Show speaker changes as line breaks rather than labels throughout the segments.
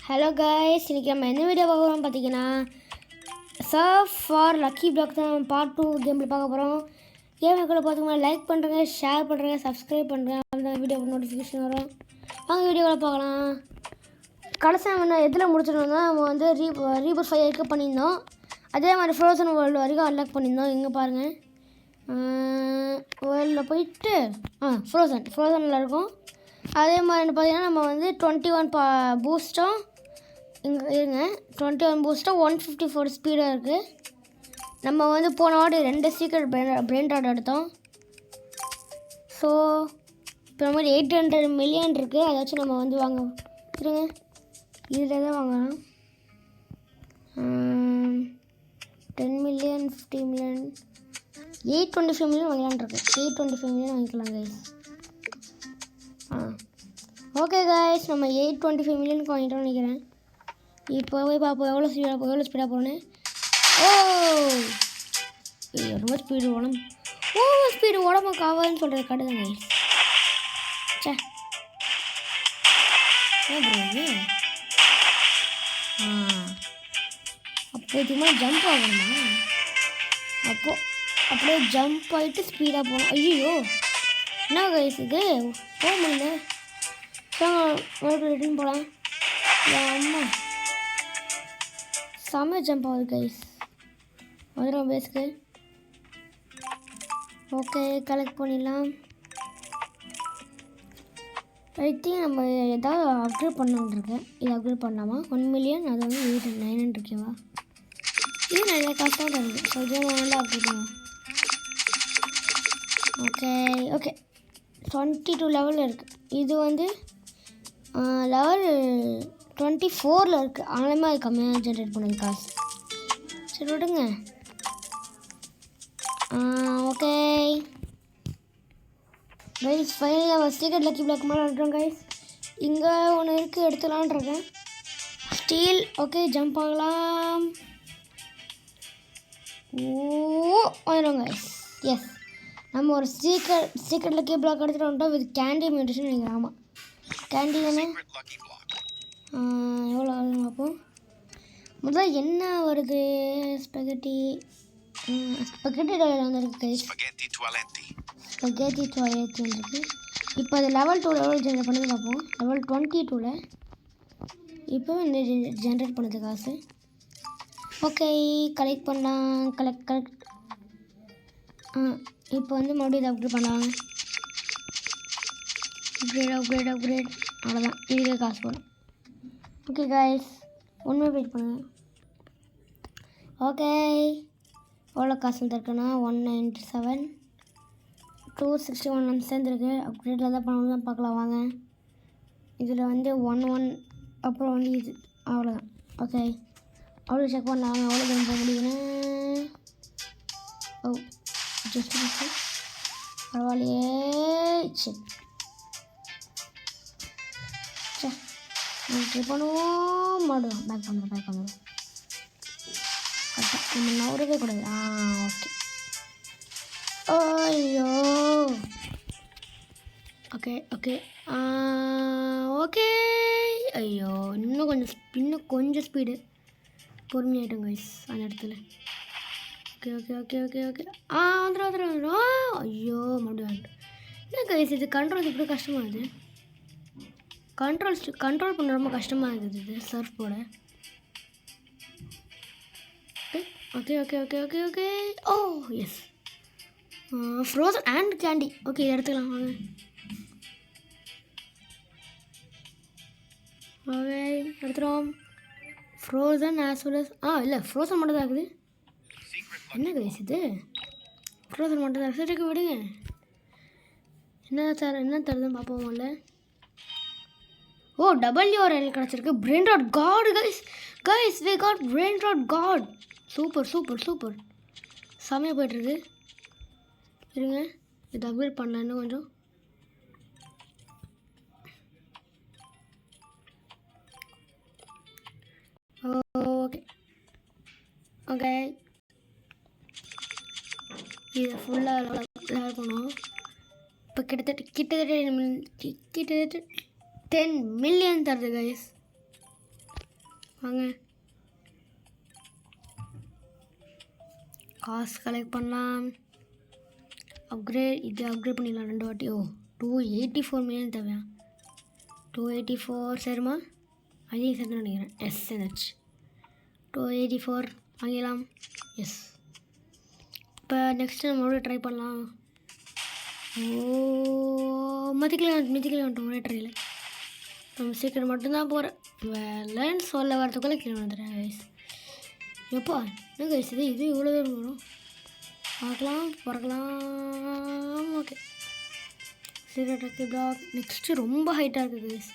Hello guys, இன்றைக்கி நம்ம என்ன வீடியோ பார்க்க போகிறோம் பார்த்தீங்கன்னா சர்ஃப் ஃபார் லக்கி பிளாக் தான் பார்ட் 2 கேமில் பார்க்க போகிறோம். கேமை கூட பார்த்துக்கோங்க, லைக் பண்ணுறேங்க, ஷேர் பண்ணுறேங்க, சப்ஸ்கிரைப் பண்ணுறேன். அந்த வீடியோ நோட்டிஃபிகேஷன் வரும். வாங்க வீடியோவில் பார்க்கலாம். கடைசி நம்ம எதில் முடிச்சிருந்தோம்னா நம்ம வந்து ரீபூட் 5 வரைக்கும் பண்ணியிருந்தோம். அதே மாதிரி ஃப்ரோசன் வேர்ல்டு வரைக்கும் அன்லாக் பண்ணியிருந்தோம். இங்கே பாருங்கள், வேர்ல்டில் போயிட்டு ஃப்ரோசனில் இருக்கும். அதே மாதிரி பார்த்தீங்கன்னா நம்ம வந்து 21 பூஸ்ட்டும் இங்கே இருங்க, 21 பூஸ்ட்டும் 154 ஸ்பீடாக இருக்குது. நம்ம வந்து போன வாட்டி 2 சீக்ரெட் பிரெயின் ராட் எடுத்தோம். ஸோ இப்போ நம்ம 800 மில்லியன் இருக்குது. அதை வச்சு நம்ம வந்து வாங்க இருங்க, இதில் தான் வாங்கலாம். 10 மில்லியன் 50 மில்லியன் 825 மில்லியன் வாங்கலான்ருக்கு. 825 மில்லியன் வாங்கிக்கலாம் கைஸ். ஓகே கைஸ், நம்ம 825 மில்லியனுக்கு வாங்கிட்டோம்னு நினைக்கிறேன். இப்போ போய் பார்ப்போம் எவ்வளோ ஸ்பீடாக போகணுன்னு. ரொம்ப ஸ்பீடு உடம்புக்கு ஆகாதுன்னு சொல்கிறது கடுங்க கைஸ். சே அப்போ இதுமா ஜம்ப் ஆகணுமா? அப்படியே ஜம்ப் ஆகிட்டு ஸ்பீடாக போகணும். ஐயோ என்ன கைஸ் இது போக முடியல. ரிட்டன் போகலாம். அம்மா செம்ம ஜம்ப் ஆகுது கைஸ். வந்துடும் பேஸ்க்கு. ஓகே, கலெக்ட் பண்ணிடலாம். ஐ திங்க் நம்ம எதாவது அப்கிரேட் பண்ணணுன்ட்ருக்கேன். இது அப்கிரேட் பண்ணலாமா? 1 மில்லியன், அது வந்து 800 இருக்கேவா? இது நிறைய காசு தான் தருது. ஸோ இதே நல்லா அப்கிரேட் பண்ணுவோம். ஓகே 22 லெவலில் இருக்குது. இது வந்து லெவல் 24 இருக்குது. ஆனாலுமே அது கம்மியாக ஜென்ரேட் பண்ணுது காசு. சரி விடுங்க. ஓகே கைஸ், ஃபைனலி நம்ம சீக்ரெட் லக்கி பிளாக் மாதிரி எடுத்துகிறோம் கைஸ். இங்கே ஒன்று இருக்குது, எடுத்துலான்ட்ருக்கேன். ஸ்டீல். ஓகே, ஜம்ப் ஆகலாம். ஆயிடும் கைஸ். எஸ், நம்ம ஒரு சீக்ரெட் லக்கி பிளாக் எடுத்துகிட்டு வந்துட்டோம். வித் கேண்டி மியூட்டேஷன் நினைக்கிறேன். ஆமாம், கேண்டி தானே. எவ்வளோ ஆகுதுன்னு பார்ப்போம். முதல்ல என்ன வருது? ஸ்பெகட்டி டாய்லெட் வந்துருக்கு கைஸ். ஸ்பெகட்டி டாய்லெட் வந்துருக்கு. இப்போ அது லெவல் 2 லெவல் ஜென்ரேட் பண்ணது பார்ப்போம். லெவல் 22 இப்போ இந்த ஜென்ரேட் பண்ணுது காசு. ஓகே, கலெக்ட் பண்ணலாம். கலெக்ட் இப்போ வந்து மறுபடியும் இதை அப்கிரேட் பண்ணலாம். அப்கிரேட் அவ்வளோதான். இதுக்கே காசு போடும். ஓகே கைஸ், ஒன்றுமே வெயிட் பண்ணுங்கள். ஓகே, எவ்வளோ காசு வந்துருக்குன்னா 197 261 சேர்ந்துருக்கு. அப்கிரேட்டில் தான் பண்ணணும் தான் பார்க்கலாம் வாங்க. இதில் வந்து 11 அப்புறம் வந்து இது அவ்வளோதான். ஓகே, அவ்வளோ செக் பண்ணலாம். எவ்வளோ தூரம் போக முடியுதுன்னு. ஜஸ்ட் பரவாயில்லையே. சரி ட்ரை பண்ணுவோம். மாடுவோம். பேக் பண்ணுவோம். கரெக்டாக நம்ம நவரவே கூடாது. ஓகே. ஐயோ ஓகே ஐயோ, இன்னும் கொஞ்சம் ஸ்பீடு பொறுமையாயிட்டோம் கைஸ் அந்த இடத்துல. ஓகே வந்துடும். ஐயோ மறுபடியும் என்ன கைஸ், இது கண்ட்ரோல் இப்படி கஷ்டமாகுது. கண்ட்ரோல் பண்ண ரொம்ப கஷ்டமாக இருக்குது இது சர்ஃப் போட. Okay yes, frozen and candy. Okay, எடுத்துக்கலாம் வாங்க. ஓகே, எடுத்துகிறோம். ஃப்ரோசன் ஆஸ் வெல் அஸ் இல்லை, ஃப்ரோசன் மட்டும் தான் இருக்குது. என்ன கைஸ் இது, ஃப்ரோசன் மட்டும் தான். சரி விடுங்க. என்ன தருதுன்னு பார்ப்போம். இல்லை WRL கிடச்சிருக்கு. Brain rot god guys we got brain rot god. Super செமையாக போய்ட்டுருக்கு. இருங்க, இதை அப்கிரேட் பண்ணலாம் இன்னும் கொஞ்சம். ஓகே இதை ஃபுல்லாக இருக்கணும். இப்போ கிட்டத்தட்ட 10 மில்லியன் தருது கைஸ். வாங்க காசு கலெக்ட் பண்ணலாம். இது அப்கிரேட் பண்ணிடலாம் 2 வாட்டி. 284 மில்லியன் தேவையா? 284 சரிம்மா, அதையும் சேர்த்து நினைக்கிறேன். எஸ் சேர்ந்துச்சு. 284 வாங்கிடலாம். எஸ். இப்போ நெக்ஸ்ட்டு நம்ம ட்ரை பண்ணலாம். மிதிக்கல வந்துட்டோம் ஒரே ட்ரையில். நம்ம சீக்கிரம் மட்டும்தான் போகிறேன். வேலைன்னு சொல்ல வரத்துக்குள்ளே கீழே வந்துடுறேன் கைஸ். எப்பா என்ன கைஸ் இது இவ்வளோ தூரம் வரும். பார்க்கலாம் பறக்கலாம். ஓகே சீக்கிரம் ட்ரக்கி பிளாக். நெக்ஸ்ட்டு ரொம்ப ஹைட்டாக இருக்குது கைஸ்.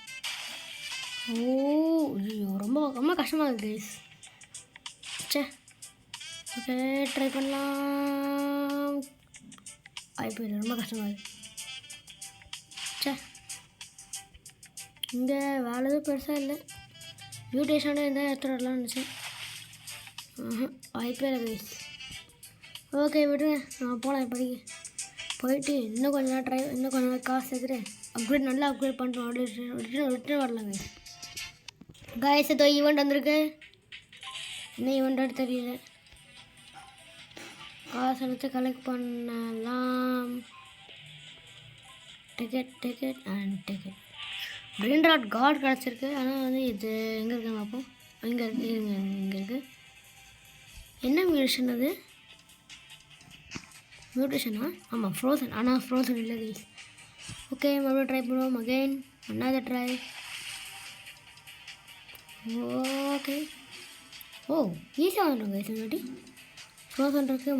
ஐயோ ரொம்ப கஷ்டமாக இருக்குது கைஸ். சே ஓகே ட்ரை பண்ணலாம். வாய்ப்பு இல்லை, ரொம்ப கஷ்டமாக இருக்குது. சே இங்கே வேலை எதுவும் பெருசாக இல்லை. மியூட்டேஷனோட இருந்தால் எடுத்துகிட்டு வரலாம்னு நினச்சேன். வாய்ப்பே இல்லை கைஸ். ஓகே விடுங்க, நான் போகலாம். இப்போதைக்கு போயிட்டு இன்னும் கொஞ்சம் நேரம் இன்னும் கொஞ்சம் நேரம் காசு சேர்த்துட்டு நல்லா அப்கிரேட் பண்ணிட்டு ரிட்டர்ன் வரலாங்க கைஸ். ஏதோ ஈவெண்ட் வந்திருக்கு. என்ன ஈவெண்ட்டு தெரியல. காசு எடுத்து கலெக்ட் பண்ணலாம். டிக்கெட் பிரெயின் ராட் கார்டு கிடச்சிருக்கு. ஆனால் வந்து இது எங்கே இருக்குன்னு பார்ப்போம். இங்கே இருக்குது. என்ன மியூட்டேஷன் அது? மியூட்டேஷனா? ஆமாம் ஃப்ரோசன். ஆனால் ஃப்ரோசன் இல்லை கைஸ். ஓகே மறுபடியும் ட்ரை பண்ணுவோம். Again another try. ஓகே ஈஸியாக வந்துடும் கைஸ். இந்த வாட்டி ஃப்ரோசன் இருக்கு.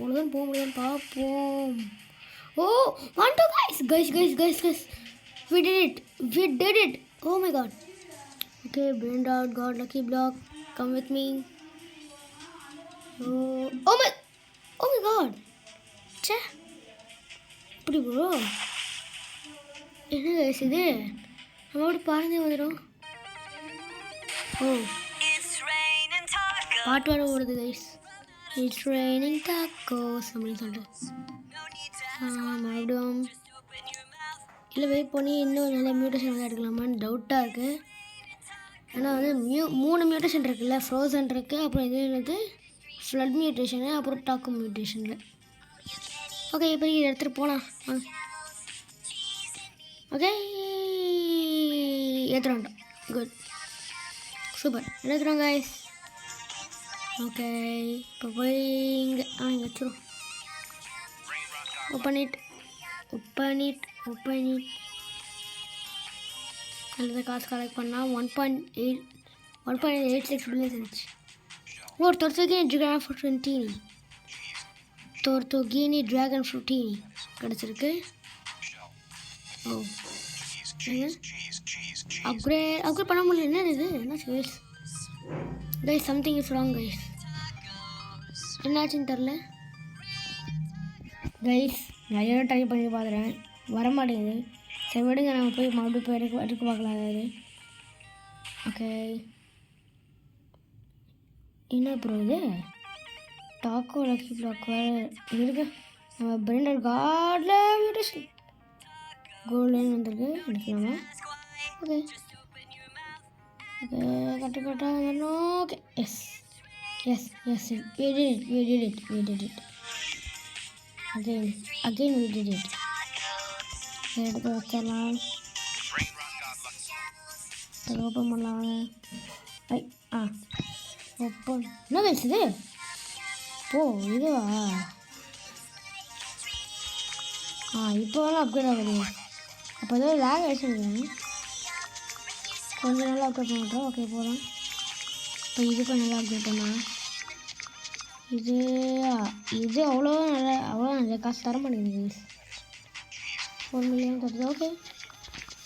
முழுதும் போக முடியும் பார்ப்போம். வந்துட்டோம் guys. We did it. Oh my god. Okay, brain out, got lucky block. Come with me. Oh my god. Che. இப்படி ப்ரோ என்ன கைஸ் இது? நம்மளோட பாருங்க வந்துடும். பாட்டு வர ஓடுது கைஸ். It's raining tacos அப்படின்னு சொல்லிட்டு மறுபடியும் இல்லை வெயிட் பண்ணி இன்னும் நல்ல மியூட்டேஷன் வந்து எடுக்கலாமான்னு டவுட்டாக இருக்குது. ஏன்னா வந்து 3 மியூட்டேஷன் இருக்குல்ல. ஃப்ரோசன் இருக்குது, அப்புறம் இது என்னது ஃப்ளட் மியூட்டேஷனு, அப்புறம் டாக்கு மியூட்டேஷனில். ஓகே இப்போ இதை எடுத்துகிட்டு போகலாம். ஓகே ஏற்றுறோம். குட் சூப்பர் எடுத்துகிறோம் கைஸ். ஓகே இப்போ போய் இங்கே வச்சுருவோம். Open it. நல்லது காசு கலெக்ட் பண்ணால் 1.86 பில்லியன் இருந்துச்சு. டோர்டோகினி ட்ராகன் ஃப்ரூட்டினி கிடச்சிருக்கு. அப்கிரேட் பண்ண முடியல. என்ன இது? என்ன guys something is wrong guys. என்னாச்சுன்னு தெரில கைஸ். நிறைய ட்ரை பண்ணி பார்க்குறேன், வரமாட்டேங்குது. சரி விடுங்க, நம்ம போய் மறுபடியும் போய் எடுக்க பார்க்கலாம். அதாவது ஓகே என்ன ப்ரோ இது? டாக்கோ லக்கி பிளாக் வேறு இருக்கு. நம்ம பிரெண்டர் கார்டில் மியூட்டேஷன் கோல்டன் வந்திருக்கு. எடுக்கலாமா? ஓகே கரெக்டாக வந்துடணும். Okay yes we did it. Again we did it. எடுத்து வச்சிடலாம். ஓப்பன் பண்ணலாம். ஓப்பன். என்ன கைஸ் இது? இதுவா? இப்போ வேணால் அப்கிரேட் ஆகுது. அப்போ ஏதோ லேக் ஆகிடுச்சு. கொஞ்சம் நல்லா அப்கிரேட் பண்ணிட்டோம். ஓகே போகலாம். இப்போ இதுக்கும் நல்லா அப்கிரேட் பண்ணலாம். இது அவ்வளோ நல்ல காசு தர மாட்டேங்குது. 4 மில்லியன் தருது. ஓகே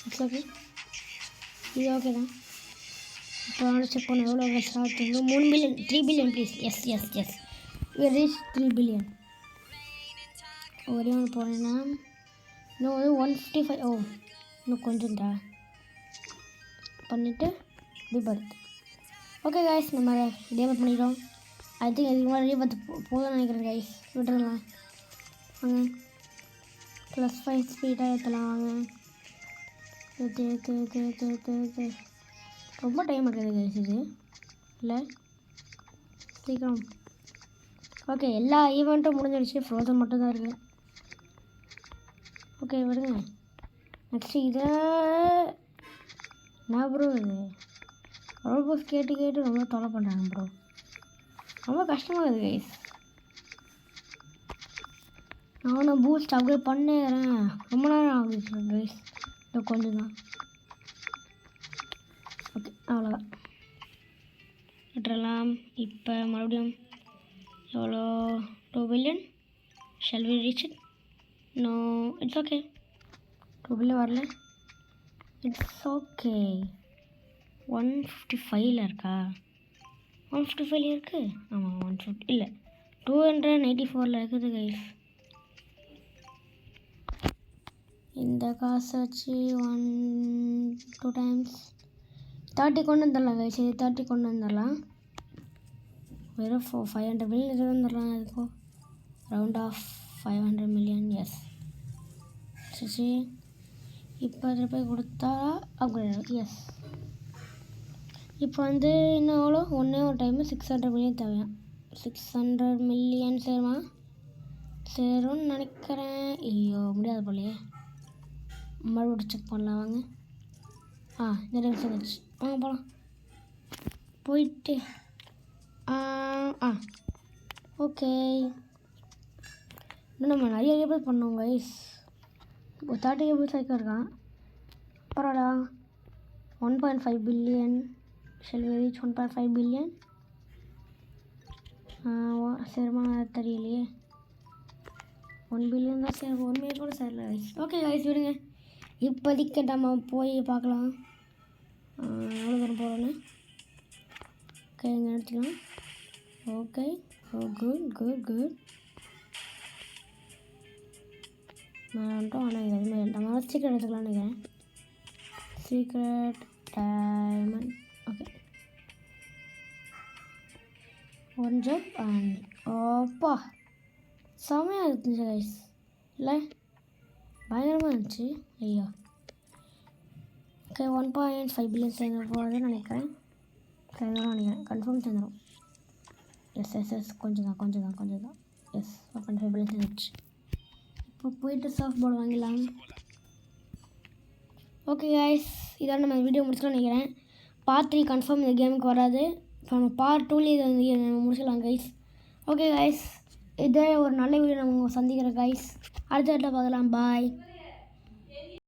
இட்ஸ் ஓகே, இது ஓகே தான். இப்போ செக் பண்ண எவ்வளோ start 3 billion 3 billion please. Yes we reached 3 billion. ஒரே ஒன்று போனேன்னா இன்னும் வந்து 155. இன்னும் கொஞ்சம் தான் பண்ணிவிட்டு ரீபர்த். ஓகே கைஸ் நம்ம ரீபர்த் பண்ணிட்டோம். ஐ திங்க் இதுக்கு மேலே ரீபர்த் போதும்னு நினைக்கிறேன் கைஸ். விட்டுடலாம் வாங்க. +5 ஸ்பீடாக ஏற்றலாம் வாங்க. ஏற்று ரொம்ப டைம் எடுக்குது கைஸ். இது இல்லை சீக்கிரம். ஓகே எல்லா ஈவெண்ட்டும் முடிஞ்சிடுச்சு. ஃப்ரோசன் மட்டும்தான் இருக்குது. ஓகே விடுங்க. நெக்ஸ்ட்டு இதை என்ன ப்ரோ இது ரோபோஸ் கேட்டு ரொம்ப தொலை பண்ணுறாங்க ப்ரோ. ரொம்ப கஷ்டமாக இருக்குது கைஸ். நானும் பூஸ்ட் அப்கிரேட் பண்ணிடுறேன். ரொம்ப நேரம் ஆகுது கைஸ். இப்போ கொஞ்சம் தான். ஓகே அவ்வளோதான் விட்டுறலாம். இப்போ மறுபடியும் எவ்வளோ 2 billion shall we reach it? No it's okay. 2 billion வரல. It's okay. 155 இருக்கா? 155 இருக்குது. ஆமாம் 150 இல்லை 284 இருக்குது கைஸ். இந்த காசை வச்சு 1-2 டைம்ஸ் 30 கொண்டு வந்துடலாம் கைஸ். இது 30 கொண்டு வந்துடலாம். வெறும் 500 மில்லியன் இது வந்துடலாம். அதுக்கோ ரவுண்ட் ஆஃப் 500 மில்லியன். எஸ் சரி. இப்போ அதில் போய் கொடுத்தா அப்கிரேட். எஸ் இப்போ வந்து இன்னும் எவ்வளோ ஒன்றே ஒரு டைமு 600 மில்லியன் தேவையாம். 600 மில்லியன் சேருமா? சேரும்னு நினைக்கிறேன். ஐயோ முடியாது போலையே. மறுபடியும் செக் பண்ணலாம் வாங்க. இந்த டைம் சேர்ந்துச்சு. வாங்க போகலாம். போயிட்டு ஓகே. இன்னும் நம்ம நிறைய கேபிள் பண்ணோம் கைஸ். இப்போ 30 கேபிள்ஸ் வரைக்கும் இருக்கான். பரவாயில்ல. 1.5 billion shall we reach 1.5 billion. சரிமா தெரியலையே. 1 பில்லியன் தான் சரி. 1 மில்லியன் கூட சரியில்லை கைஸ். ஓகே கைஸ் விடுங்க. இப்போதைக்கு நம்ம போய் பார்க்கலாம் எவ்வளோ தூரம் போகிறோன்னு. ஓகே இங்கே எடுத்துக்கலாம். Okay good. நான் வந்துட்டோம். ஆனால் இங்கே எதுவுமே இல்லை. நம்ம சீக்கிரம் எடுத்துக்கலாம்னு நினைக்கிறேன். Secret diamond. ஓகே ஒன் ஜப் அண்ட் ஓப்பா செம்மையாக இருந்துச்சு கைஸ். இல்லை பயங்கரமாக இருந்துச்சு. ஐயோ ஓகே 1.5 பில்லியன் சேர்ந்து போகிறதுன்னு நினைக்கிறேன். சேர்ந்துடும் நினைக்கிறேன். கன்ஃபார்ம் சேர்ந்துடும். எஸ் கொஞ்சம் தான். எஸ் 1.5 பில்லியன் சேர்ந்துச்சு. இப்போ போயிட்டு சர்ஃப் போர்டு வாங்கிடலாம். ஓகே கைஸ் இதான் நம்ம வீடியோ முடிச்சுலாம் நினைக்கிறேன். பார்ட் 3 கன்ஃபார்ம் இந்த கேமுக்கு வராது. இப்போ நம்ம பார்ட் 2லேயே இதை வந்து நம்ம முடிச்சிடலாம் கைஸ். ஓகே கைஸ் இதே ஒரு நல்ல வீடியோ நம்ம சந்திக்கிறேன் கைஸ். அடுத்த பார்க்கலாம். பாய்.